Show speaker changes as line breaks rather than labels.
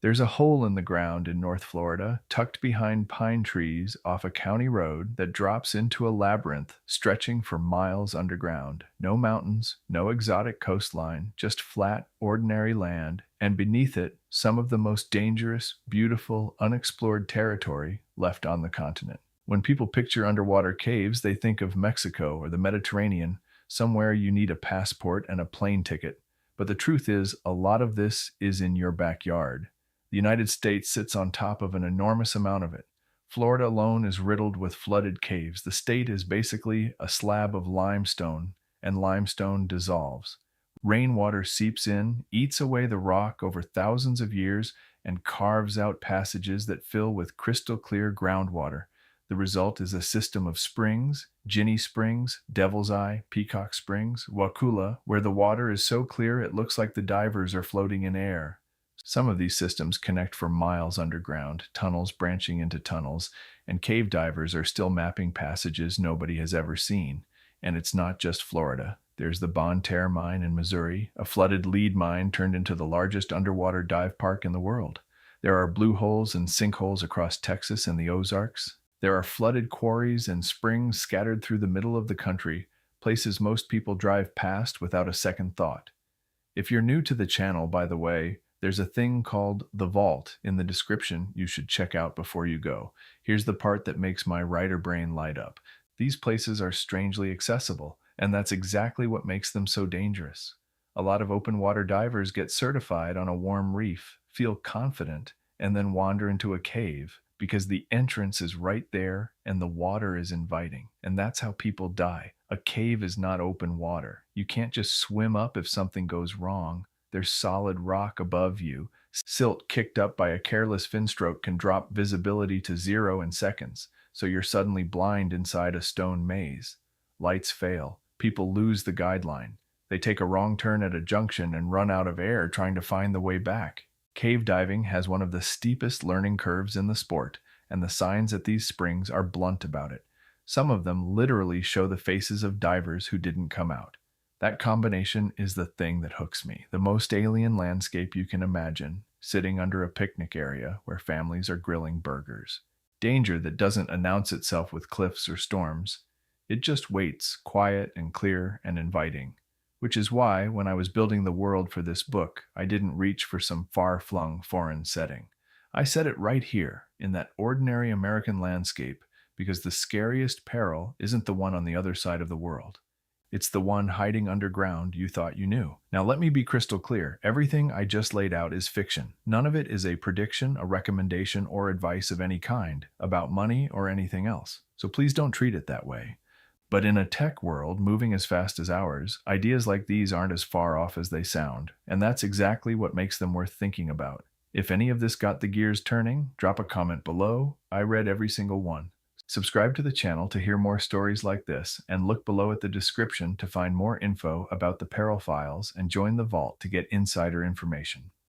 There's a hole in the ground in North Florida, tucked behind pine trees off a county road that drops into a labyrinth stretching for miles underground. No mountains, no exotic coastline, just flat, ordinary land, and beneath it, some of the most dangerous, beautiful, unexplored territory left on the continent. When people picture underwater caves, they think of Mexico or the Mediterranean, somewhere you need a passport and a plane ticket. But the truth is, a lot of this is in your backyard. The United States sits on top of an enormous amount of it. Florida alone is riddled with flooded caves. The state is basically a slab of limestone, and limestone dissolves. Rainwater seeps in, eats away the rock over thousands of years, and carves out passages that fill with crystal clear groundwater. The result is a system of springs: Ginny Springs, Devil's Eye, Peacock Springs, Wakula, where the water is so clear it looks like the divers are floating in air. Some of these systems connect for miles underground, tunnels branching into tunnels, and cave divers are still mapping passages nobody has ever seen. And it's not just Florida. There's the Bonne Terre mine in Missouri, a flooded lead mine turned into the largest underwater dive park in the world. There are blue holes and sinkholes across Texas and the Ozarks. There are flooded quarries and springs scattered through the middle of the country, places most people drive past without a second thought. If you're new to the channel, by the way, there's a thing called the vault in the description you should check out before you go. Here's the part that makes my writer brain light up. These places are strangely accessible, and that's exactly what makes them so dangerous. A lot of open water divers get certified on a warm reef, feel confident, and then wander into a cave because the entrance is right there and the water is inviting. And that's how people die. A cave is not open water. You can't just swim up if something goes wrong. There's solid rock above you. Silt kicked up by a careless fin stroke can drop visibility to zero in seconds, so you're suddenly blind inside a stone maze. Lights fail. People lose the guideline. They take a wrong turn at a junction and run out of air trying to find the way back. Cave diving has one of the steepest learning curves in the sport, and the signs at these springs are blunt about it. Some of them literally show the faces of divers who didn't come out. That combination is the thing that hooks me. The most alien landscape you can imagine, sitting under a picnic area where families are grilling burgers. Danger that doesn't announce itself with cliffs or storms. It just waits, quiet and clear and inviting. Which is why, when I was building the world for this book, I didn't reach for some far-flung foreign setting. I set it right here, in that ordinary American landscape, because the scariest peril isn't the one on the other side of the world. It's the one hiding underground you thought you knew. Now let me be crystal clear. Everything I just laid out is fiction. None of it is a prediction, a recommendation, or advice of any kind about money or anything else. So please don't treat it that way. But in a tech world moving as fast as ours, ideas like these aren't as far off as they sound. And that's exactly what makes them worth thinking about. If any of this got the gears turning, drop a comment below. I read every single one. Subscribe to the channel to hear more stories like this, and look below at the description to find more info about the Peril Files and join the vault to get insider information.